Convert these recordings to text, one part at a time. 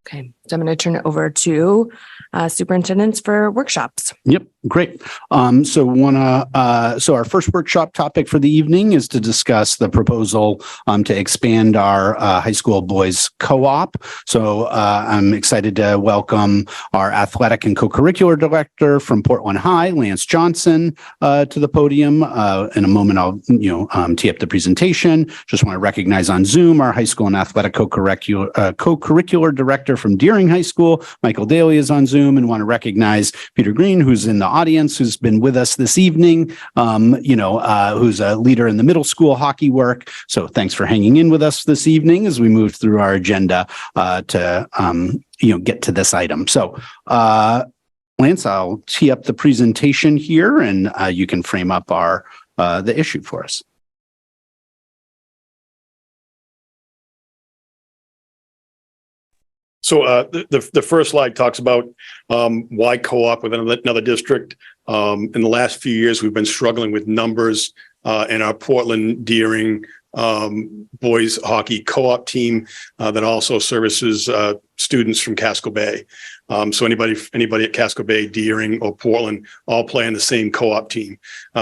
Okay, so I'm going to turn it over to superintendents for workshops. Yep, great. So our first workshop topic for the evening is to discuss the proposal to expand our high school boys co-op. So I'm excited to welcome our athletic and co-curricular director from Portland High, Lance Johnson, to the podium. In a moment, I'll tee up the presentation. Just want to recognize on Zoom our high school and athletic co-curricular director from Deering High School, Michael Daly, is on Zoom, and want to recognize Peter Green, who's in the audience, who's been with us this evening, who's a leader in the middle school hockey work. So thanks for hanging in with us this evening as we move through our agenda to get to this item. So Lance, I'll tee up the presentation here, and you can frame up the issue for us. So the first slide talks about why co-op with another district. In the last few years, we've been struggling with numbers in our Portland Deering boys hockey co-op team that also services students from Casco Bay. So anybody at Casco Bay, Deering, or Portland all play in the same co-op team.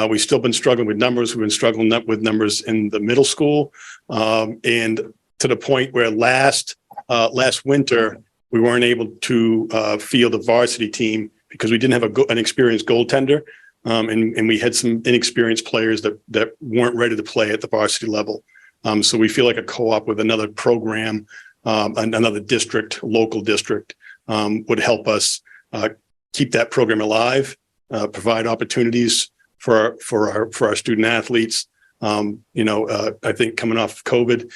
We've still been struggling with numbers. We've been struggling with numbers in the middle school, and to the point where last winter, we weren't able to field a varsity team because we didn't have an experienced goaltender, and we had some inexperienced players that weren't ready to play at the varsity level. So we feel like a co-op with another program, another district, local district, would help us keep that program alive, provide opportunities for our student athletes. I think coming off of COVID,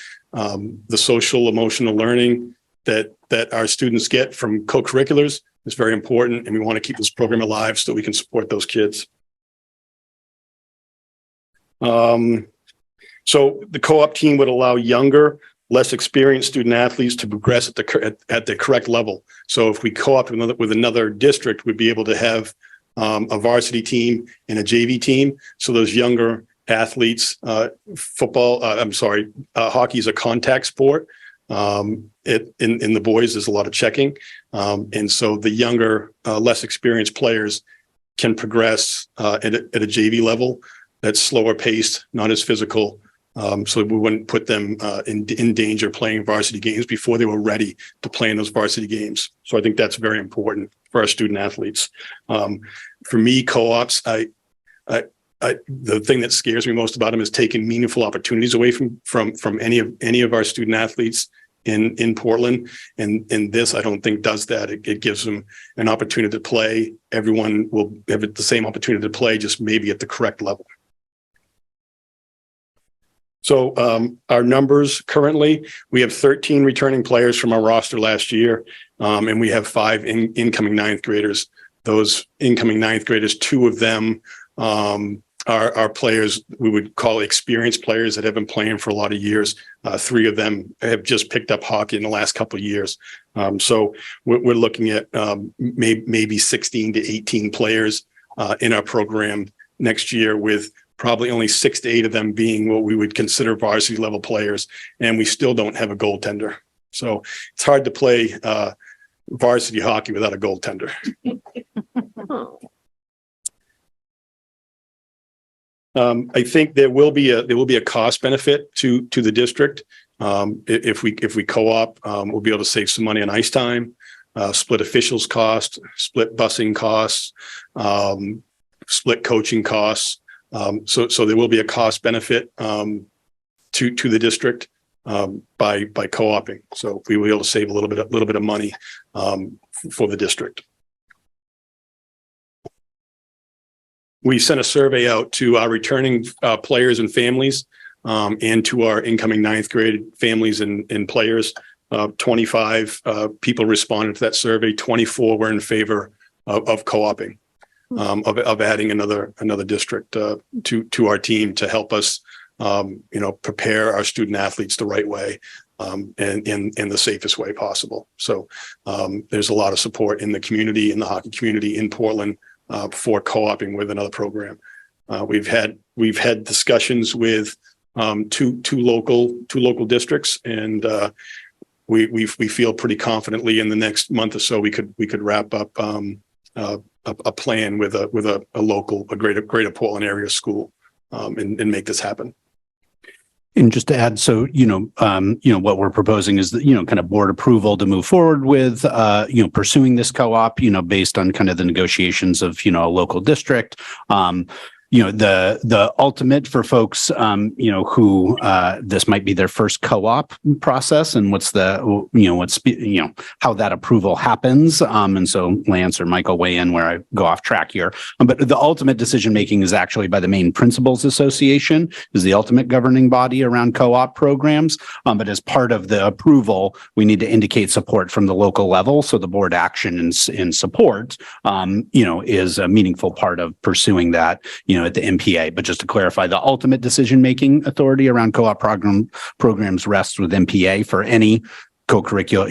the social emotional learning that our students get from co-curriculars is very important, and we want to keep this program alive so we can support those kids. So the co-op team would allow younger, less experienced student athletes to progress at the correct level. So if we co-opt with another district, we'd be able to have a varsity team and a JV team. So those younger athletes, hockey is a contact sport. In the boys, there's a lot of checking. And so the younger, less experienced players can progress at a JV level that's slower paced, not as physical. So we wouldn't put them in danger playing varsity games before they were ready to play in those varsity games. So I think that's very important for our student athletes. For me, co-ops, the thing that scares me most about them is taking meaningful opportunities away from any of our student athletes in Portland. And this, I don't think, does that. It gives them an opportunity to play. Everyone will have the same opportunity to play, just maybe at the correct level. So our numbers currently, we have 13 returning players from our roster last year, and we have 5 incoming ninth graders. Those incoming ninth graders, 2 of them are players we would call experienced players that have been playing for a lot of years. 3 of them have just picked up hockey in the last couple of years. So we're looking at maybe 16 to 18 players in our program next year, with probably only 6 to 8 of them being what we would consider varsity level players. And we still don't have a goaltender. So it's hard to play varsity hockey without a goaltender. I think there will be a cost benefit to the district. If we co-op, we'll be able to save some money on ice time, split officials cost, split busing costs, split coaching costs. So there will be a cost benefit to the district by co-oping. So we will be able to save a little bit of money for the district. We sent a survey out to our returning players and families, and to our incoming ninth grade families and players. 25 people responded to that survey. 24 were in favor of co-oping, of adding another district to our team to help us, prepare our student athletes the right way, and in the safest way possible. So there's a lot of support in the community, in the hockey community in Portland, for co-oping with another program. We've had discussions with two local districts, and we feel pretty confidently in the next month or so we could wrap up a plan with a local, greater Portland area school, and make this happen. And just to add, so, what we're proposing is that, kind of board approval to move forward with, pursuing this co-op, based on kind of the negotiations of, a local district. The ultimate for folks, who this might be their first co-op process, and how that approval happens. And so Lance or Michael weigh in where I go off track here. But the ultimate decision making is actually by the Maine Principals Association, is the ultimate governing body around co-op programs. But as part of the approval, we need to indicate support from the local level. So the board action in support, is a meaningful part of pursuing that, at the MPA. But just to clarify, the ultimate decision-making authority around co-op programs rests with MPA for any co-curricular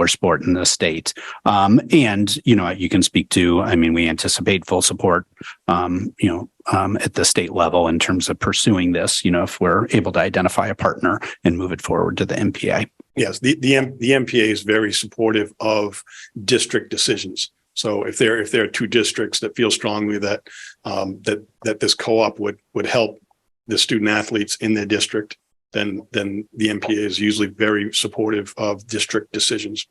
sport in the state. And, you can speak to, we anticipate full support, at the state level in terms of pursuing this, if we're able to identify a partner and move it forward to the MPA. Yes, the MPA is very supportive of district decisions. So if there are two districts that feel strongly that this co-op would help the student athletes in their district, then the MPA is usually very supportive of district decisions.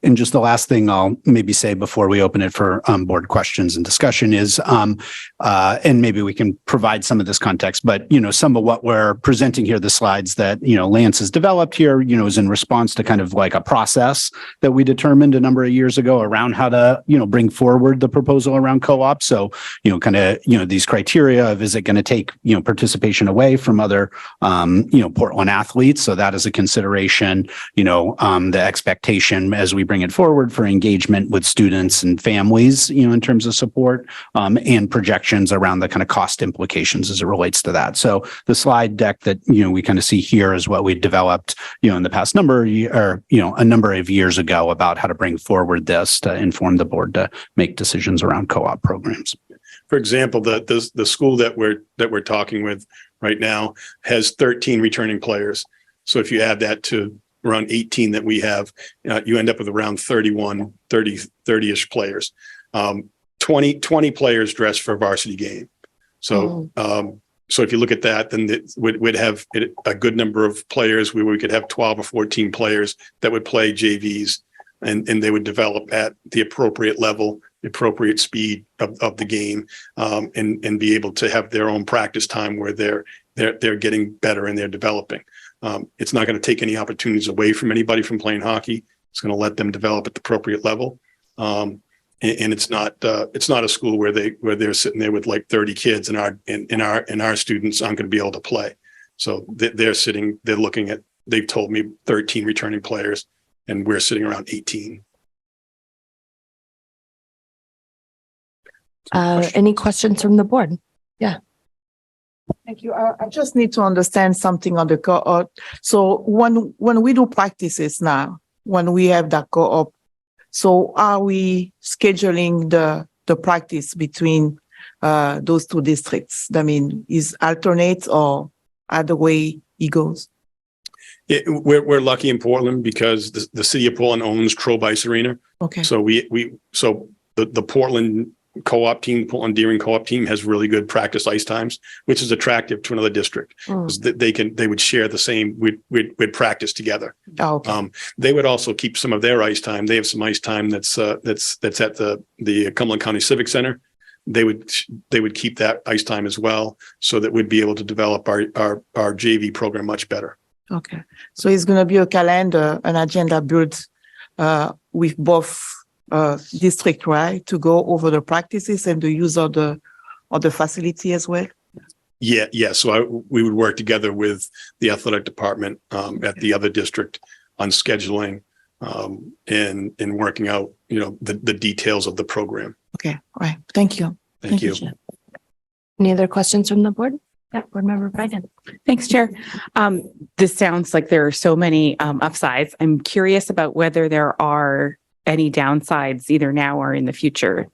And just the last thing I'll maybe say before we open it for board questions and discussion is, and maybe we can provide some of this context, but, some of what we're presenting here, the slides that, Lance has developed here, is in response to kind of like a process that we determined a number of years ago around how to, bring forward the proposal around co-op. So, kind of, these criteria of, is it going to take, participation away from other, Portland athletes? So that is a consideration, the expectation as we bring it forward for engagement with students and families, in terms of support, and projections around the kind of cost implications as it relates to that. So the slide deck that, we kind of see here is what we developed, in the past number of a number of years ago about how to bring forward this to inform the board to make decisions around co-op programs. For example, the school that we're talking with right now has 13 returning players. So if you add that to around 18 that we have, you end up with around 30-ish players. 20 players dressed for a varsity game. So, so if you look at that, then we'd have a good number of players where we could have 12 or 14 players that would play JVs, and they would develop at the appropriate level, the appropriate speed of the game, and be able to have their own practice time where they're getting better and they're developing. It's not going to take any opportunities away from anybody from playing hockey. It's going to let them develop at the appropriate level. And it's not a school where they're sitting there with like 30 kids and our students aren't going to be able to play. So they've told me 13 returning players, and we're sitting around 18. Any questions from the board? Yeah. Thank you. I just need to understand something on the co-op. So when we do practices now, when we have that co-op, so are we scheduling the practice between those two districts? I mean, is alternate or either way it goes? Yeah, we're lucky in Portland because the city of Portland owns Trobe Ice Arena. Okay. So the Portland co-op team, Portland Deering co-op team, has really good practice ice times, which is attractive to another district because they would share the same. We'd practice together. Oh, okay. They would also keep some of their ice time. They have some ice time that's at the Cumberland County Civic Center. They would keep that ice time as well, so that we'd be able to develop our JV program much better. Okay, so it's going to be a calendar, an agenda built with both district, right, to go over the practices and the use of the facility as well? Yeah. So we would work together with the athletic department at the other district on scheduling and working out, the details of the program. Okay, all right. Thank you. Thank you. Any other questions from the board? Yeah, Board Member Biden. Thanks, Chair. This sounds like there are so many upsides. I'm curious about whether there are any downsides either now or in the future.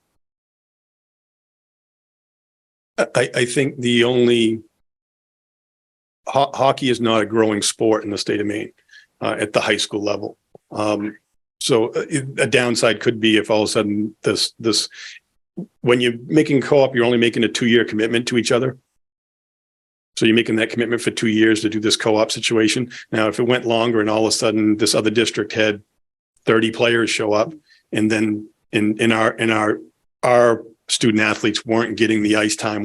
I think the only hockey is not a growing sport in the state of Maine. at the high school level. So a downside could be if all of a sudden this when you're making co-op, you're only making a 2-year commitment to each other. So you're making that commitment for 2 years to do this co-op situation. Now, if it went longer and all of a sudden this other district had 30 players show up, and then in our student athletes weren't getting the ice time,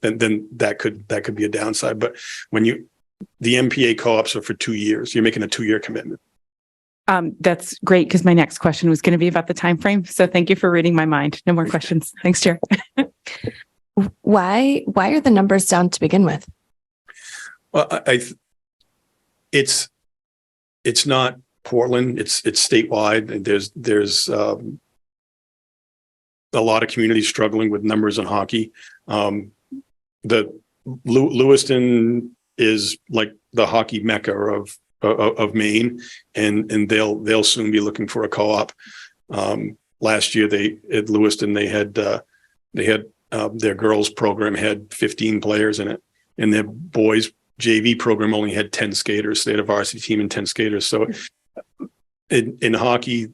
then that could be a downside. But when the MPA co-ops are for 2 years, you're making a 2-year commitment. That's great, because my next question was going to be about the time frame. So thank you for reading my mind. No more questions. Thanks, Chair. Why are the numbers down to begin with? Well, it's not Portland. It's statewide, and there's a lot of communities struggling with numbers in hockey. The Lewiston is like the hockey mecca of Maine, and they'll soon be looking for a co-op. Last year at Lewiston they had their girls program had 15 players in it, and their boys JV program only had 10 skaters. They had a varsity team and 10 skaters. So in hockey,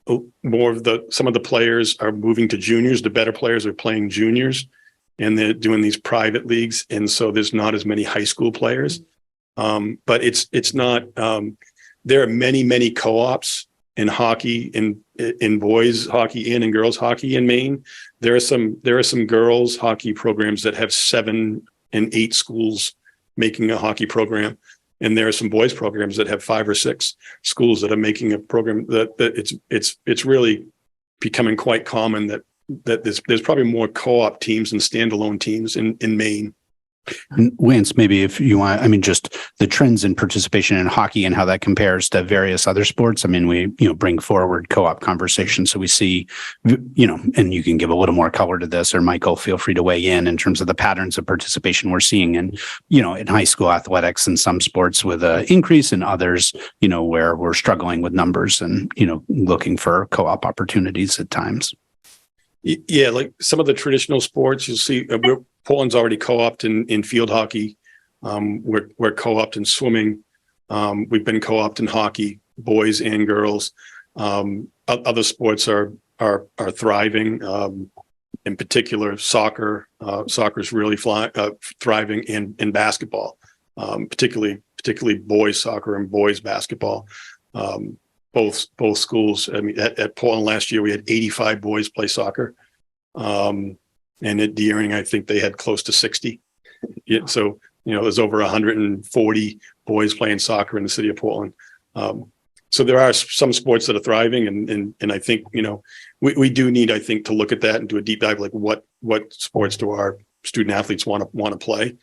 some of the players are moving to juniors. The better players are playing juniors, and they're doing these private leagues, and so there's not as many high school players. But it's not. There are many co-ops in hockey, in boys hockey and in girls hockey in Maine. There are some girls hockey programs that have 7 and 8 schools making a hockey program, and there are some boys programs that have 5 or 6 schools that are making a program. That it's really becoming quite common that there's probably more co-op teams and standalone teams in Maine. Lance, maybe if you want, just the trends in participation in hockey and how that compares to various other sports. We, bring forward co-op conversations. So we see, and you can give a little more color to this, or Michael, feel free to weigh in terms of the patterns of participation we're seeing in high school athletics and some sports with an increase, in others, where we're struggling with numbers and, looking for co-op opportunities at times. Yeah, like some of the traditional sports, you'll see Portland's already co-opted in field hockey. We're co-opted in swimming. We've been co-opted in hockey, boys and girls. Other sports are thriving. In particular, soccer. Soccer's really thriving in basketball, particularly boys soccer and boys basketball. Both schools. At Portland last year, we had 85 boys play soccer. And at Deering, I think they had close to 60. So, there's over 140 boys playing soccer in the city of Portland. So there are some sports that are thriving, and I think, we do need, I think, to look at that and do a deep dive, like what sports do our student athletes want to play.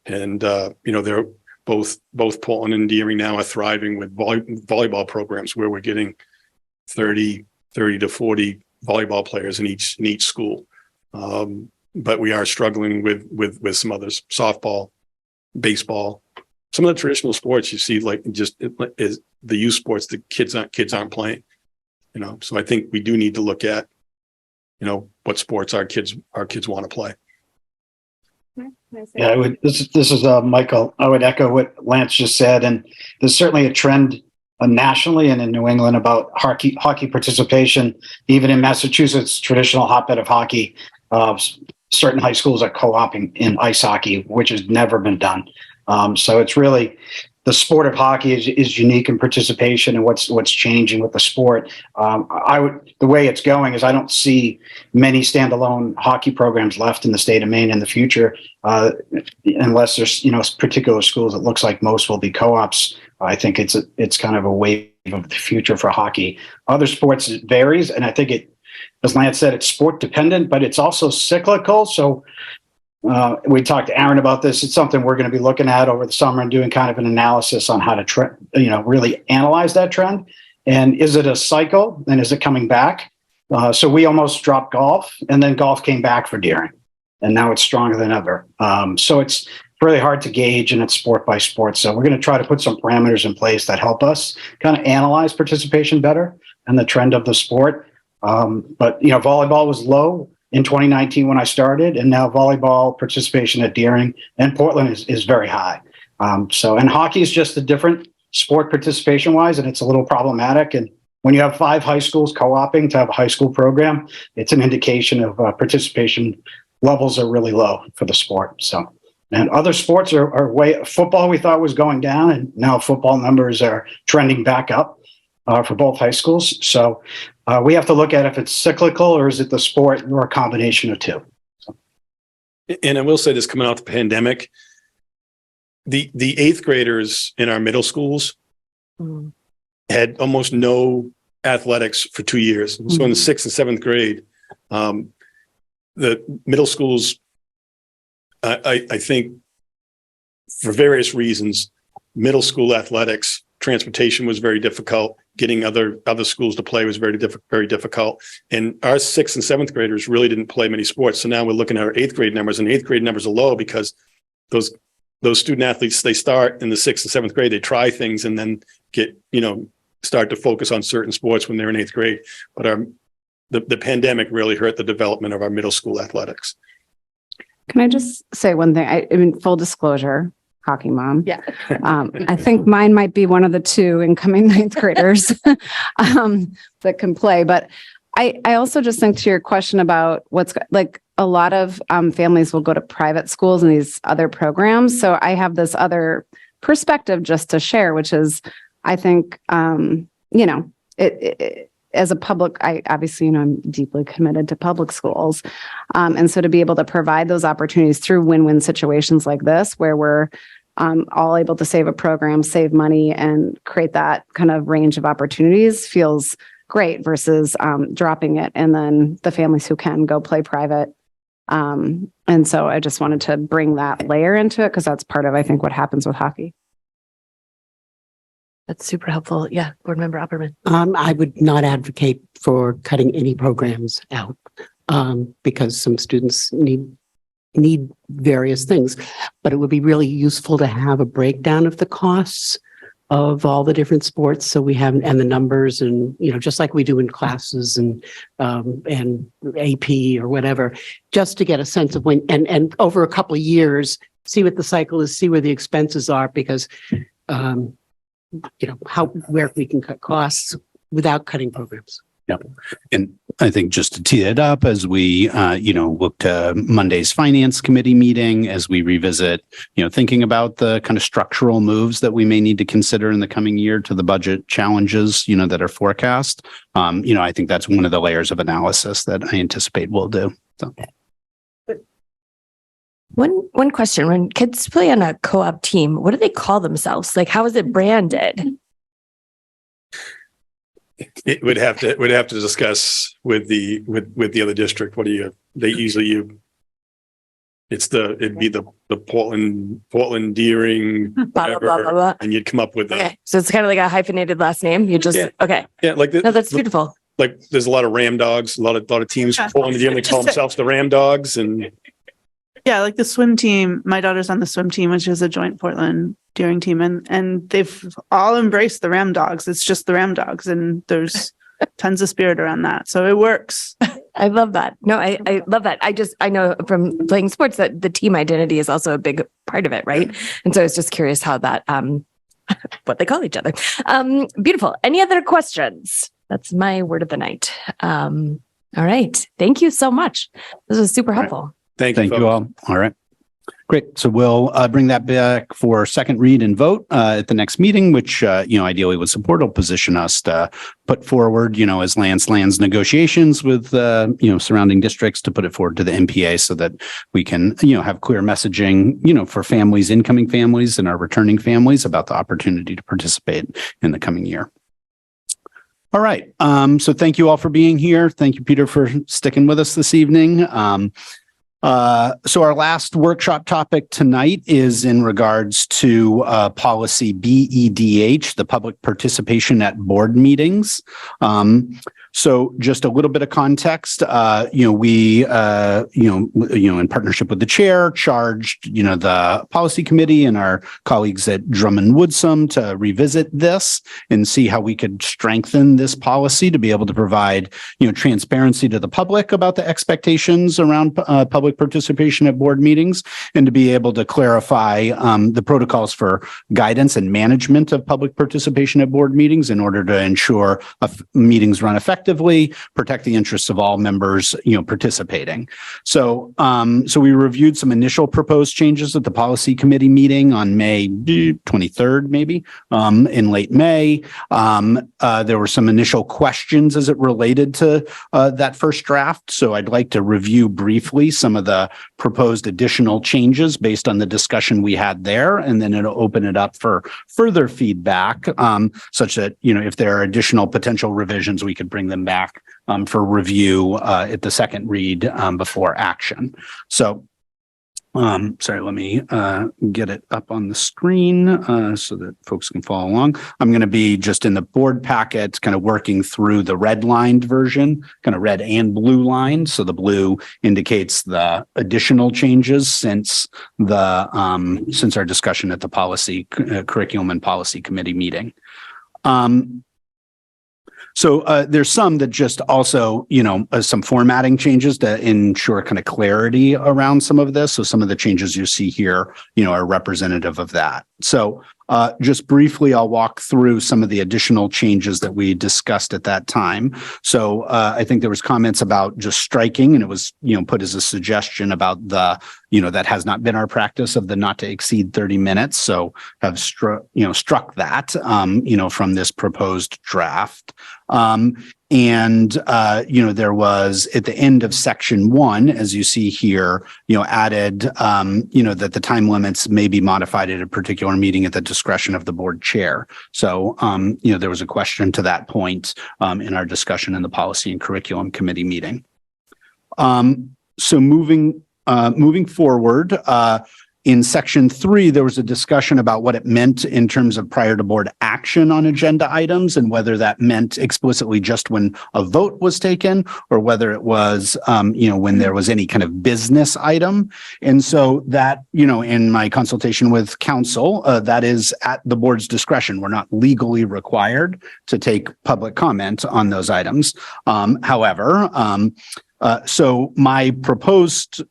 They're both Portland and Deering now are thriving with volleyball programs where we're getting 30 to 40 volleyball players in each school. But we are struggling with some others, softball, baseball, some of the traditional sports you see, like is the youth sports that kids aren't playing, so I think we do need to look at, what sports our kids want to play. Yeah, this is Michael. I would echo what Lance just said, and there's certainly a trend nationally and in New England about hockey participation. Even in Massachusetts, traditional hotbed of hockey, certain high schools are co-oping in ice hockey, which has never been done. So it's really, the sport of hockey is unique in participation and what's changing with the sport. The way it's going is I don't see many standalone hockey programs left in the state of Maine in the future, unless there's particular schools. It looks like most will be co-ops. I think it's kind of a wave of the future for hockey. Other sports, it varies, and I think as Lance said, it's sport dependent, but it's also cyclical. So we talked to Aaron about this. It's something we're going to be looking at over the summer and doing kind of an analysis on how to really analyze that trend. And is it a cycle? And is it coming back? So we almost dropped golf, and then golf came back for Deering, and now it's stronger than ever. So it's really hard to gauge, and it's sport by sport. So we're going to try to put some parameters in place that help us kind of analyze participation better and the trend of the sport. But volleyball was low in 2019 when I started, and now volleyball participation at Deering and Portland is very high. And hockey is just a different sport participation wise, and it's a little problematic. And when you have 5 high schools co-oping to have a high school program, it's an indication of participation levels are really low for the sport. So, and other sports are football we thought was going down, and now football numbers are trending back up for both high schools. So we have to look at if it's cyclical or is it the sport or a combination of two. And I will say this, coming out the pandemic, the 8th graders in our middle schools had almost no athletics for 2 years. So in the 6th and 7th grade, the middle schools, I think for various reasons, middle school athletics, transportation was very difficult. Getting other schools to play was very difficult. And our 6th and 7th graders really didn't play many sports. So now we're looking at our 8th grade numbers, and 8th grade numbers are low because those student athletes, they start in the 6th and 7th grade, they try things and then get, start to focus on certain sports when they're in 8th grade. But the pandemic really hurt the development of our middle school athletics. Can I just say one thing? I mean, full disclosure, hockey mom. Yeah. I think mine might be one of the 2 incoming 9th graders that can play. But I also just think to your question about what's like a lot of families will go to private schools and these other programs. So I have this other perspective just to share, which is I think, as a public, I obviously, I'm deeply committed to public schools. And so to be able to provide those opportunities through win-win situations like this, where we're all able to save a program, save money, and create that kind of range of opportunities feels great versus dropping it. And then the families who can go play private. And so I just wanted to bring that layer into it because that's part of, I think, what happens with hockey. That's super helpful. Yeah. Board Member Opperman. I would not advocate for cutting any programs out because some students need various things, but it would be really useful to have a breakdown of the costs of all the different sports. So we have, and the numbers and, just like we do in classes and AP or whatever, just to get a sense of when, and over a couple of years, see what the cycle is, see where the expenses are, because, where we can cut costs without cutting programs. Yep. And I think just to tee it up as we, look to Monday's finance committee meeting, as we revisit, thinking about the kind of structural moves that we may need to consider in the coming year to the budget challenges, that are forecast. I think that's one of the layers of analysis that I anticipate we'll do. So. One question, when kids play on a co-op team, what do they call themselves? Like, how is it branded? It would have to discuss with the other district. It'd be the Portland Deering, Blah, blah, blah, blah. and you'd come up with Okay. So it's kind of like a hyphenated last name. You just, okay. Yeah, like No, that's beautiful. Like there's a lot of Ram Dogs, a lot of teams Portland Deering, they call themselves the Ram Dogs, and yeah, like the swim team. My daughter's on the swim team, which is a joint Portland Deering team, and they've all embraced the Ram Dogs. It's just the Ram Dogs, and there's tons of spirit around that, so it works. I love that. No, I love that. I know from playing sports that the team identity is also a big part of it, right? And so I was just curious how that what they call each other. Beautiful. Any other questions? That's my word of the night. All right. Thank you so much. This was super helpful. Thank you all. All right. Great. So we'll bring that back for second read and vote at the next meeting, which, ideally would support will position us to put forward, as lands negotiations with, surrounding districts to put it forward to the MPA so that we can, have clear messaging, for families, incoming families and our returning families about the opportunity to participate in the coming year. All right. So thank you all for being here. Thank you, Peter, for sticking with us this evening. So our last workshop topic tonight is in regards to policy BEDH, the public participation at board meetings. So just a little bit of context, we, in partnership with the chair, charged, the policy committee and our colleagues at Drummond Woodsum to revisit this and see how we could strengthen this policy to be able to provide, transparency to the public about the expectations around public participation at board meetings, and to be able to clarify the protocols for guidance and management of public participation at board meetings in order to ensure meetings run effectively, protect the interests of all members, participating. So, we reviewed some initial proposed changes at the policy committee meeting on May 23rd, maybe, in late May. There were some initial questions as it related to that first draft. So I'd like to review briefly some of the proposed additional changes based on the discussion we had there, and then it'll open it up for further feedback, such that, if there are additional potential revisions, we could bring them back for review at the second read before action. So, sorry, let me get it up on the screen so that folks can follow along. I'm going to be just in the board packet, kind of working through the redlined version, kind of red and blue lined. So the blue indicates the additional changes since our discussion at the policy curriculum and policy committee meeting. So there's some that just also, some formatting changes to ensure kind of clarity around some of this. So some of the changes you see here, are representative of that. So just briefly, I'll walk through some of the additional changes that we discussed at that time. So I think there was comments about just striking, and it was, put as a suggestion about the, that has not been our practice of the not to exceed 30 minutes. So have struck that, from this proposed draft. There was at the end of section 1, as you see here, added, that the time limits may be modified at a particular meeting at the discretion of the board chair. So, there was a question to that point in our discussion in the policy and curriculum committee meeting. So moving forward, in section 3, there was a discussion about what it meant in terms of prior to board action on agenda items, and whether that meant explicitly just when a vote was taken, or whether it was, when there was any kind of business item. And so that, in my consultation with counsel, that is at the board's discretion. We're not legally required to take public comment on those items. However, so my proposed,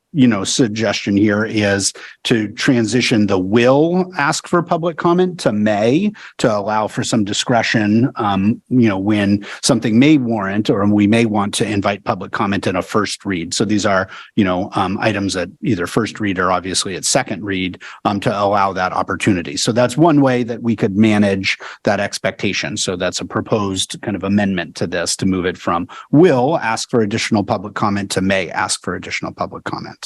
suggestion here is to transition the will ask for public comment to may, to allow for some discretion, when something may warrant, or we may want to invite public comment in a first read. So these are, items at either first read or obviously at second read, to allow that opportunity. So that's one way that we could manage that expectation. So that's a proposed kind of amendment to this, to move it from will ask for additional public comment to may ask for additional public comment.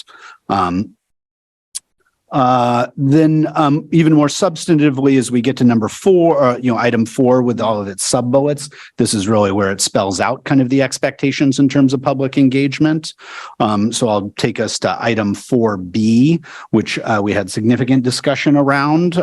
Then even more substantively, as we get to number 4, item 4 with all of its sub bullets, this is really where it spells out kind of the expectations in terms of public engagement. So I'll take us to item 4B, which we had significant discussion around.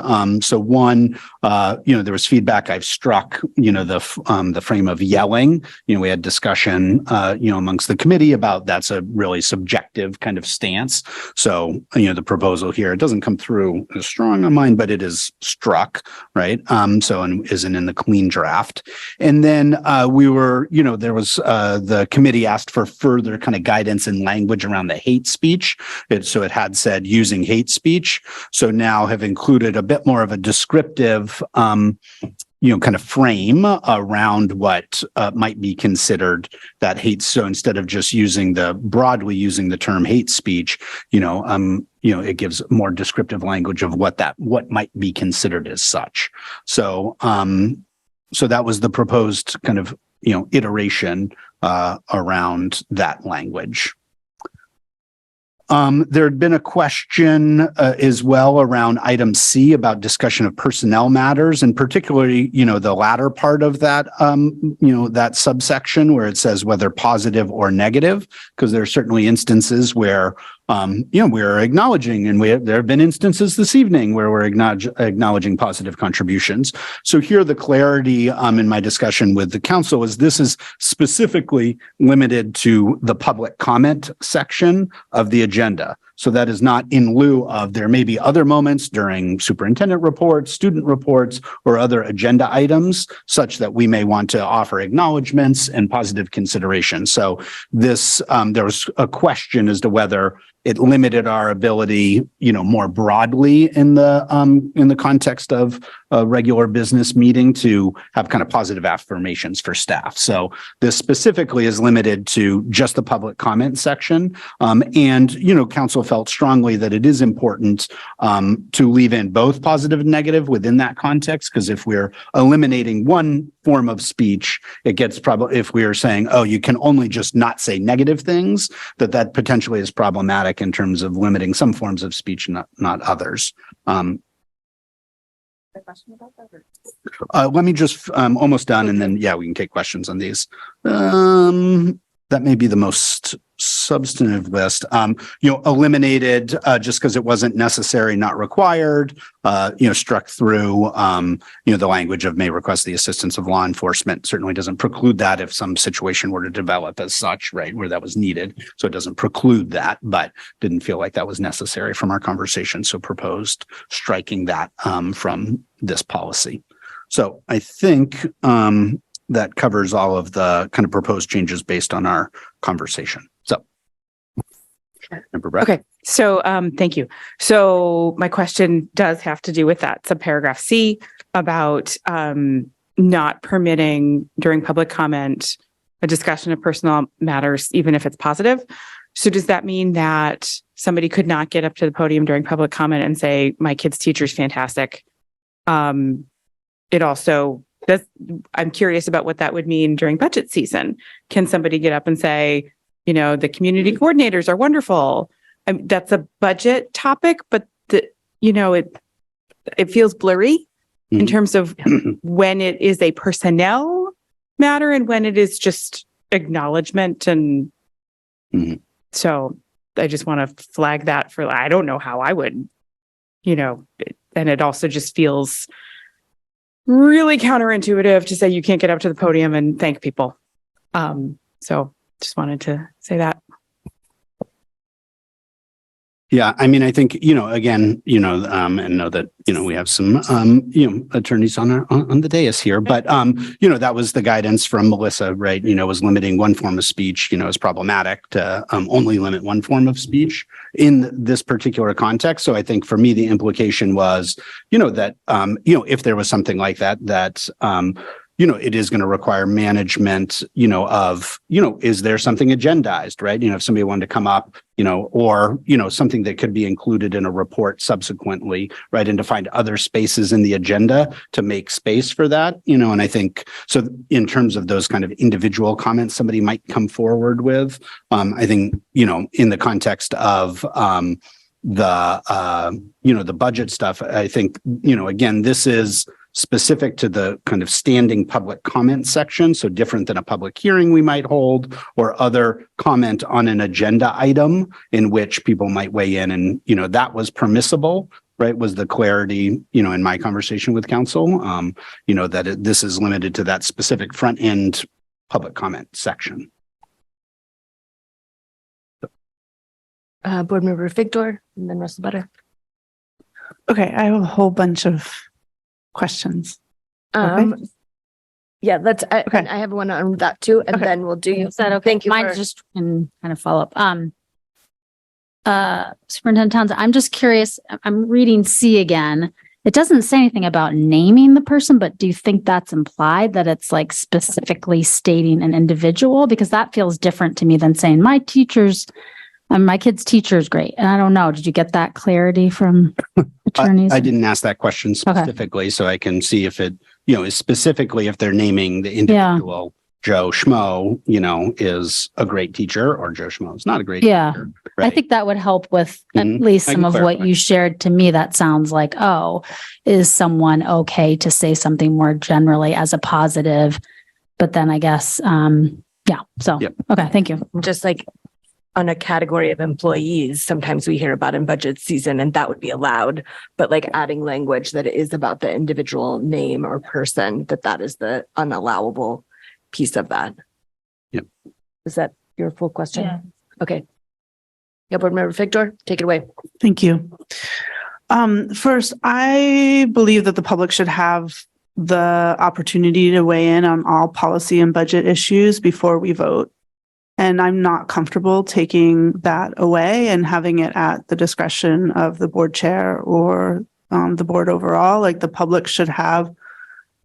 So one, there was feedback. I've struck, the frame of yelling. We had discussion, amongst the committee about that's a really subjective kind of stance. So, the proposal here, it doesn't come through as strong on mine, but it is struck, right? So, and isn't in the clean draft. And then we were, there was the committee asked for further kind of guidance and language around the hate speech. So it had said using hate speech. So now have included a bit more of a descriptive kind of frame around what might be considered that hate. So instead of just broadly using the term hate speech, it gives more descriptive language of what might be considered as such. So, so that was the proposed kind of, iteration around that language. There had been a question as well around item C about discussion of personnel matters, and particularly, the latter part of that, that subsection where it says whether positive or negative, because there are certainly instances where we're acknowledging, and there have been instances this evening where we're acknowledging positive contributions. So here the clarity in my discussion with the council is this is specifically limited to the public comment section of the agenda. So that is not in lieu of, there may be other moments during superintendent reports, student reports, or other agenda items such that we may want to offer acknowledgements and positive consideration. So this, there was a question as to whether it limited our ability, more broadly in the context of a regular business meeting to have kind of positive affirmations for staff. So this specifically is limited to just the public comment section. And, council felt strongly that it is important to leave in both positive and negative within that context, because if we're eliminating one form of speech, it gets probably, if we are saying, oh, you can only just not say negative things, that potentially is problematic in terms of limiting some forms of speech, not others. Let me just, almost done, and then, we can take questions on these. That may be the most substantive list. Eliminated just because it wasn't necessary, not required. Struck through. The language of may request the assistance of law enforcement certainly doesn't preclude that if some situation were to develop as such, right, where that was needed. So it doesn't preclude that, but didn't feel like that was necessary from our conversation. So proposed striking that from this policy. So I think that covers all of the kind of proposed changes based on our conversation. So, okay. So, thank you. So my question does have to do with that subparagraph C about not permitting during public comment a discussion of personal matters, even if it's positive. So does that mean that somebody could not get up to the podium during public comment and say, my kid's teacher's fantastic? It also does, I'm curious about what that would mean during budget season. Can somebody get up and say, the community coordinators are wonderful? That's a budget topic, but it feels blurry in terms of when it is a personnel matter and when it is just acknowledgement. And so I just want to flag that for, I don't know how I would, and it also just feels really counterintuitive to say you can't get up to the podium and thank people. So just wanted to say that. Yeah, I mean, I think, again, and know that, we have some, attorneys on the dais here, but, that was the guidance from Melissa, right? Was limiting one form of speech, is problematic to only limit one form of speech in this particular context. So I think for me, the implication was, that, if there was something like that, it is going to require management, of, is there something agendized, right? If somebody wanted to come up, or, something that could be included in a report subsequently, right? And to find other spaces in the agenda to make space for that, and I think, so in terms of those kind of individual comments somebody might come forward with, I think, in the context of, the budget stuff, I think, again, this is specific to the kind of standing public comment section. So different than a public hearing we might hold or other comment on an agenda item in which people might weigh in. And, that was permissible, right? Was the clarity, in my conversation with council, that this is limited to that specific front end public comment section. Board Member Figdor and then Russell Butter. Okay, I have a whole bunch of questions. Okay. Yeah, let's, Okay. I have one on that too, and Okay. then we'll do. Is that okay? Thank you. Mine just can kind of follow up. Superintendent Townsend, I'm just curious, I'm reading C again. It doesn't say anything about naming the person, but do you think that's implied that it's like specifically stating an individual? Because that feels different to me than saying my teacher's, my kid's teacher is great. And I don't know, did you get that clarity from attorneys? I didn't ask that question specifically, so I can see if it, is specifically if they're naming the individual. Joe Schmo, is a great teacher, or Joe Schmo is not a great teacher. Right? I think that would help with at least I some can of clarify. what you shared to me. That sounds like, oh, is someone okay to say something more generally as a positive? But then I guess, yeah. So, Yep. okay, thank you. Just like on a category of employees, sometimes we hear about in budget season, and that would be allowed. But like adding language that is about the individual name or person, that is the unallowable piece of that. Yep. Is that your full question? Yeah. Okay. Yeah, Board Member Victor, take it away. Thank you. First, I believe that the public should have the opportunity to weigh in on all policy and budget issues before we vote. And I'm not comfortable taking that away and having it at the discretion of the board chair or the board overall. Like the public should have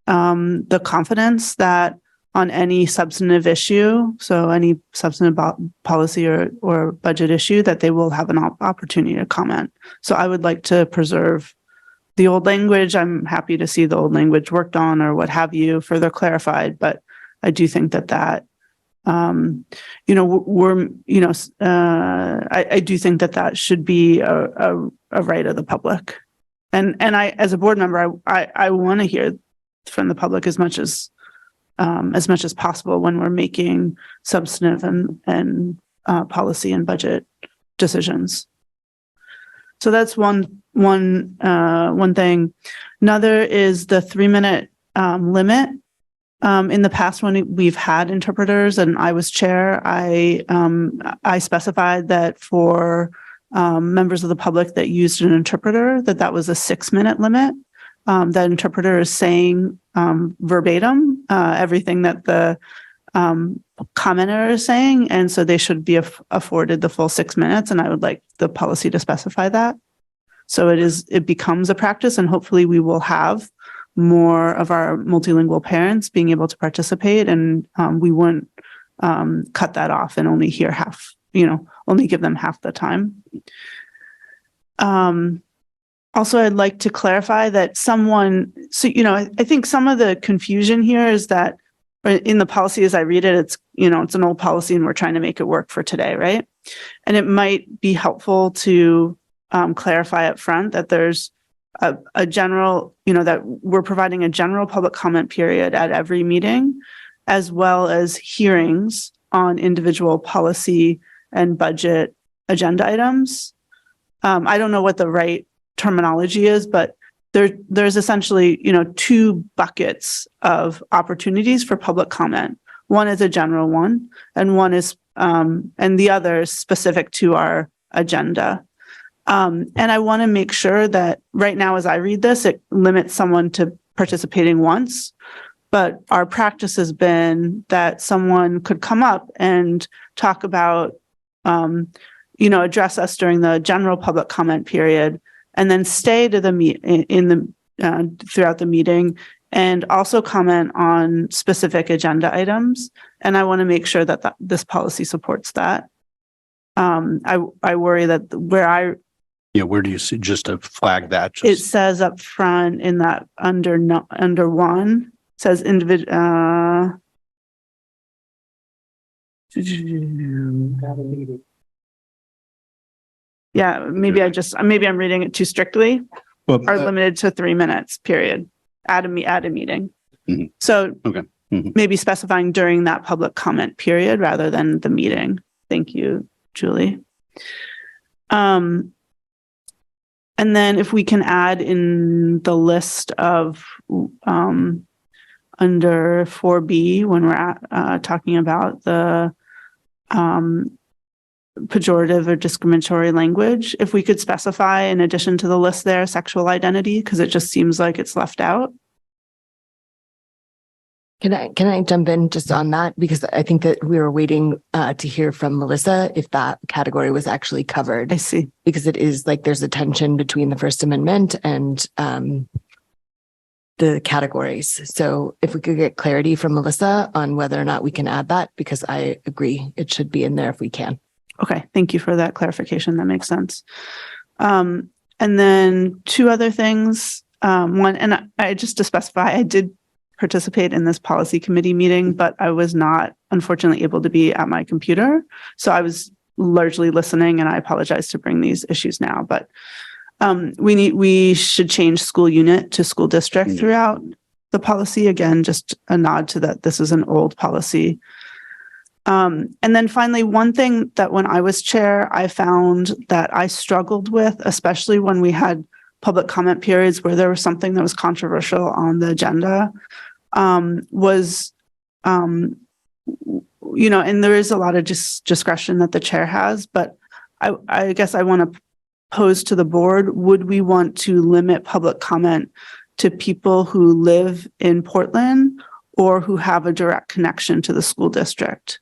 the confidence that on any substantive issue, so any substantive policy or budget issue, that they will have an opportunity to comment. So I would like to preserve the old language. I'm happy to see the old language worked on or what have you, further clarified. But I do think that I do think that should be a right of the public. And I, as a board member, I want to hear from the public as much as possible when we're making substantive and policy and budget decisions. So that's one thing. Another is the 3-minute limit. In the past, when we've had interpreters and I was chair, I specified that for members of the public that used an interpreter, that was a 6-minute limit. That interpreter is saying verbatim everything that the commenter is saying, and so they should be afforded the full 6 minutes. And I would like the policy to specify that, so it becomes a practice, and hopefully we will have more of our multilingual parents being able to participate, and we wouldn't cut that off and only hear half, only give them half the time. Also, I'd like to clarify that I think some of the confusion here is that in the policy, as I read it, it's an old policy and we're trying to make it work for today, right? And it might be helpful to clarify up front that there's a general, that we're providing a general public comment period at every meeting, as well as hearings on individual policy and budget agenda items. I don't know what the right terminology is, but there's essentially, 2 buckets of opportunities for public comment. One is a general one, and one is, and the other is specific to our agenda. And I want to make sure that right now, as I read this, it limits someone to participating once, but our practice has been that someone could come up and talk about, address us during the general public comment period, and then stay to the throughout the meeting, and also comment on specific agenda items. And I want to make sure that this policy supports that. I worry that where do you see, just to flag that? It says up front in that under one, says individual. Yeah, maybe I'm reading it too strictly. Are limited to 3 minutes, period, at a meeting. Mm-hmm. So okay. Mm-hmm. Maybe specifying during that public comment period rather than the meeting. Thank you, Julie. And then if we can add in the list of under 4B, when we're talking about the pejorative or discriminatory language, if we could specify in addition to the list there sexual identity, because it just seems like it's left out. Can I jump in just on that? Because I think that we were waiting to hear from Melissa if that category was actually covered. I see. Because it is like there's a tension between the First Amendment and the categories. So if we could get clarity from Melissa on whether or not we can add that, because I agree it should be in there if we can. Okay, thank you for that clarification. That makes sense. And then 2 other things. One, and I just to specify, I did participate in this policy committee meeting, but I was not unfortunately able to be at my computer. So I was largely listening, and I apologize to bring these issues now, but we should change school unit to school district throughout the policy. Again, just a nod to that. This is an old policy. And then finally, one thing that when I was chair, I found that I struggled with, especially when we had public comment periods where there was something that was controversial on the agenda, was, and there is a lot of discretion that the chair has, but I guess I want to pose to the board, would we want to limit public comment to people who live in Portland or who have a direct connection to the school district?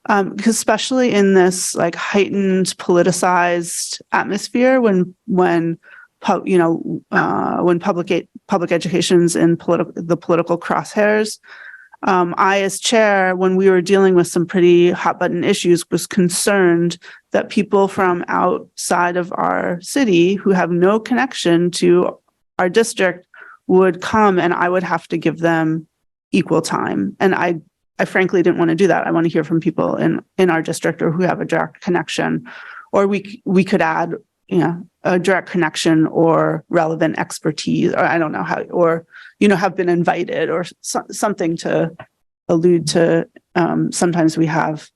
Because especially in this like heightened politicized atmosphere, when public education's in the political crosshairs, I, as chair, when we were dealing with some pretty hot button issues, was concerned that people from outside of our city who have no connection to our district would come and I would have to give them equal time. And I frankly didn't want to do that. I want to hear from people in our district or who have a direct connection, or we could add, a direct connection or relevant expertise, or I don't know how, or, have been invited or something to allude to. Sometimes we have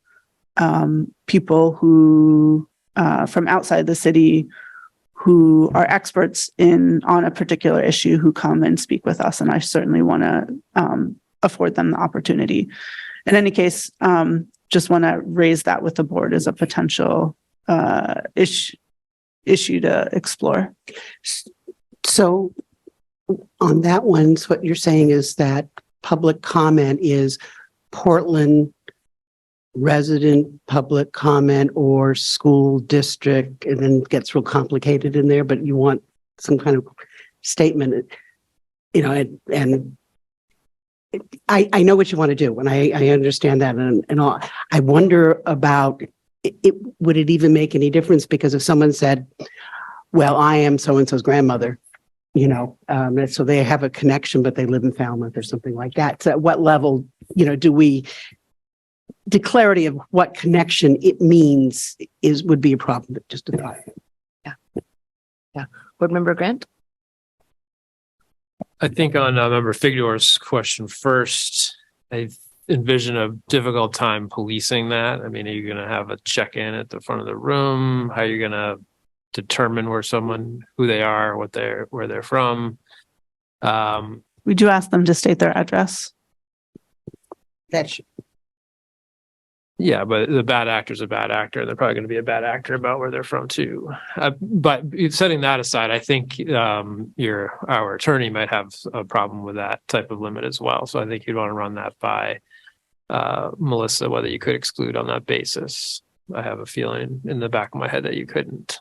people who from outside the city who are experts on a particular issue who come and speak with us. And I certainly want to afford them the opportunity. In any case, just want to raise that with the board as a potential issue to explore. So on that one, so what you're saying is that public comment is Portland resident public comment or school district, and then it gets real complicated in there, but you want some kind of statement, and I know what you want to do, and I understand that, and all. I wonder about it. Would it even make any difference? Because if someone said, well, I am so-and-so's grandmother, so they have a connection, but they live in Falmouth or something like that. So at what level, do we, the clarity of what connection it means would be a problem, just a thought. Yeah. Board Member Grant? I think on Member Figdor's question first, I envision a difficult time policing that. I mean, are you going to have a check-in at the front of the room? How are you going to determine who they are, where they're from? We do ask them to state their address. Yeah, but the bad actor's a bad actor. They're probably going to be a bad actor about where they're from too. But setting that aside, I think our attorney might have a problem with that type of limit as well. So I think you'd want to run that by Melissa, whether you could exclude on that basis. I have a feeling in the back of my head that you couldn't,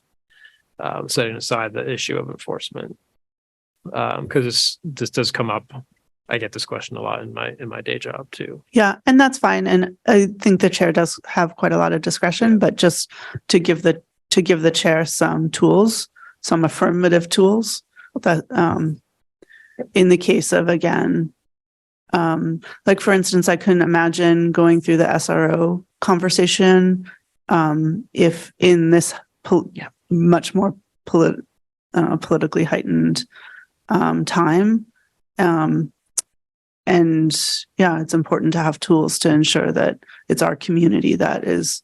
setting aside the issue of enforcement, because this does come up. I get this question a lot in my day job too. Yeah, and that's fine. And I think the chair does have quite a lot of discretion, but just to give the chair some tools, some affirmative tools that in the case of, again, like for instance, I couldn't imagine going through the SRO conversation if in this much more politically heightened time. And yeah, it's important to have tools to ensure that it's our community that is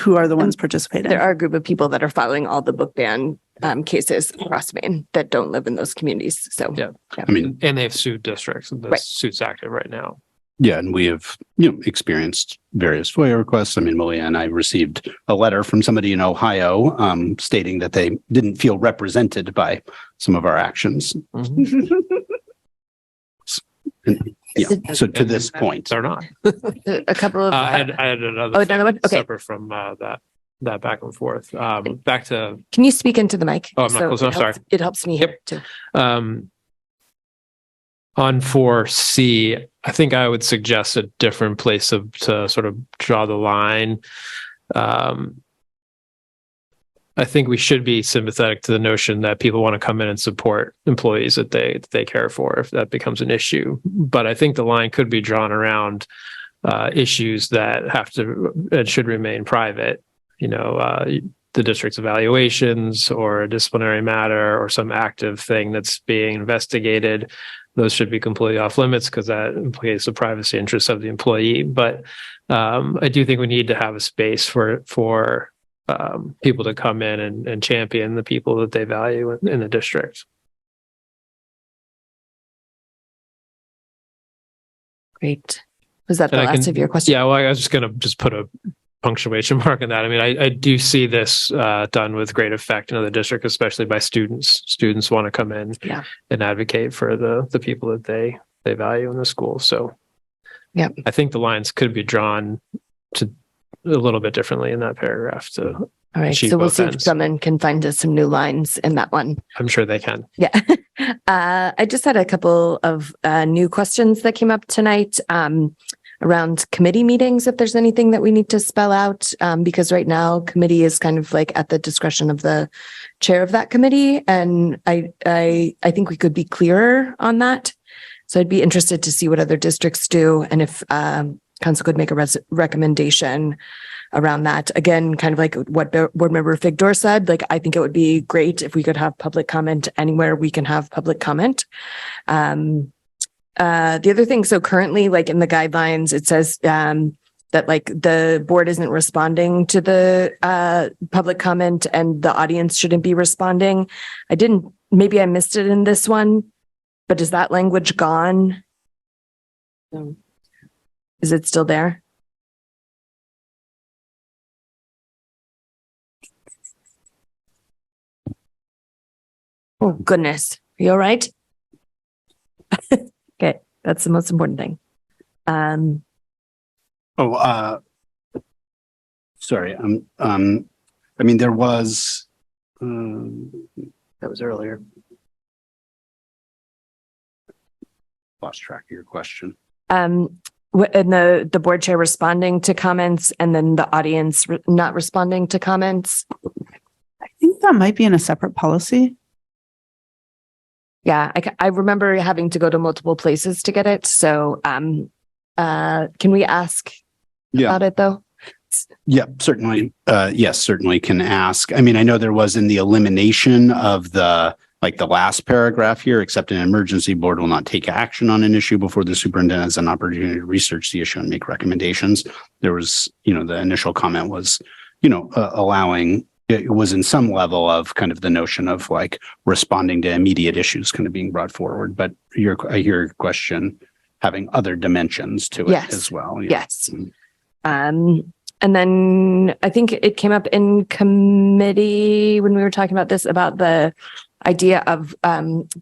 who are the ones participating. There are a group of people that are filing all the book ban cases across Maine that don't live in those communities. So yeah. I mean, and they've sued districts. The suit's active right now. Yeah, and we have experienced various FOIA requests. I mean, Malia and I received a letter from somebody in Ohio stating that they didn't feel represented by some of our actions. Mm-hmm. So to this point, they're not. A couple of I had another one. Okay, separate from that back and forth. Back to. Can you speak into the mic? Oh, I'm not close enough. Sorry. It helps me here too. On 4C, I think I would suggest a different place to sort of draw the line. I think we should be sympathetic to the notion that people want to come in and support employees that they care for if that becomes an issue. But I think the line could be drawn around issues that have to and should remain private. the district's evaluations or a disciplinary matter or some active thing that's being investigated, those should be completely off limits because that implicates the privacy interests of the employee. But I do think we need to have a space for people to come in and champion the people that they value in the district. Great. Was that the last of your question? Yeah, well, I was just going to put a punctuation mark on that. I mean, I do see this done with great effect in the district, especially by students. Students want to come in and advocate for the people that they value in the school. So yeah, I think the lines could be drawn to a little bit differently in that paragraph to all right. achieve So we'll both see ends. if someone can find us some new lines in that one. I'm sure they can. Yeah. I just had a couple of new questions that came up tonight around committee meetings, if there's anything that we need to spell out, because right now committee is kind of like at the discretion of the chair of that committee. And I think we could be clearer on that. So I'd be interested to see what other districts do and if council could make a recommendation around that. Again, kind of like what board member Figdor said, like, I think it would be great if we could have public comment anywhere we can have public comment. The other thing, so currently, like in the guidelines, it says that like the board isn't responding to the public comment and the audience shouldn't be responding. Maybe I missed it in this one, but is that language gone? Is it still there? Oh, goodness. Are you all right? Okay. That's the most important thing. Sorry. I mean, there was, that was earlier. Lost track of your question. And the board chair responding to comments and then the audience not responding to comments. I think that might be in a separate policy. Yeah, I remember having to go to multiple places to get it. So can we ask about it though? Yeah, certainly. Yes, certainly can ask. I mean, I know there was in the elimination of the last paragraph here, except an emergency board will not take action on an issue before the superintendent has an opportunity to research the issue and make recommendations. There was, the initial comment was, allowing, it was in some level of kind of the notion of like responding to immediate issues kind of being brought forward. But I hear your question having other dimensions to it as well. Yes. And then I think it came up in committee when we were talking about this, about the idea of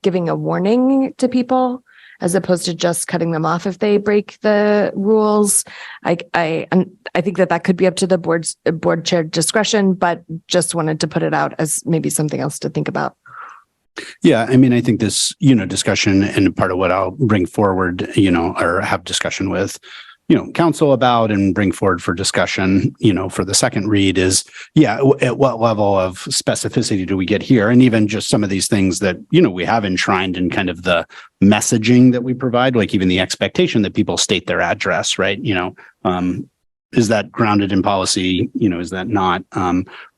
giving a warning to people as opposed to just cutting them off if they break the rules. I think that could be up to the board chair discretion, but just wanted to put it out as maybe something else to think about. Yeah, I mean, I think this, discussion and part of what I'll bring forward, or have discussion with, council about and bring forward for discussion, for the second read is, at what level of specificity do we get here? And even just some of these things that, we have enshrined in kind of the messaging that we provide, like even the expectation that people state their address, right? Is that grounded in policy? Is that not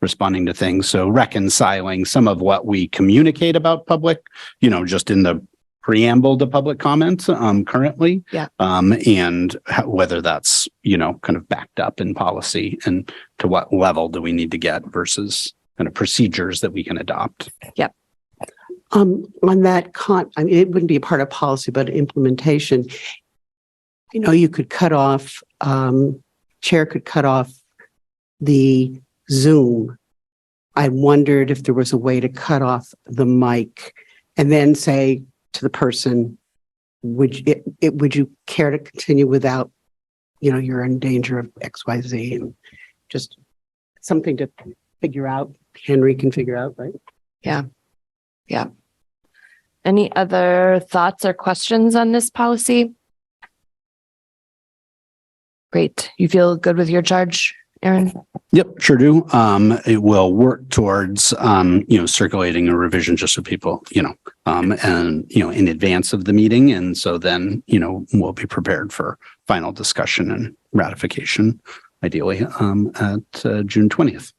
responding to things? So reconciling some of what we communicate about public, just in the preamble to public comment currently, and whether that's kind of backed up in policy and to what level do we need to get versus kind of procedures that we can adopt. Yep. On that I mean, it wouldn't be a part of policy, but implementation. You could cut off. Chair could cut off the Zoom. I wondered if there was a way to cut off the mic and then say to the person, would you care to continue without, you're in danger of XYZ, and just something to figure out. Henry can figure out, right? Yeah. Yeah. Any other thoughts or questions on this policy? Great. You feel good with your charge, Aaron? Yep, sure do. It will work towards, circulating a revision just so people, and, in advance of the meeting. And so then, we'll be prepared for final discussion and ratification, ideally, at June 20th.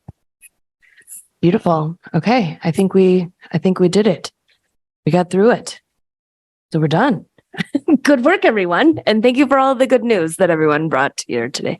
Beautiful. Okay. I think we did it. We got through it. So we're done. Good work, everyone. And thank you for all the good news that everyone brought here today.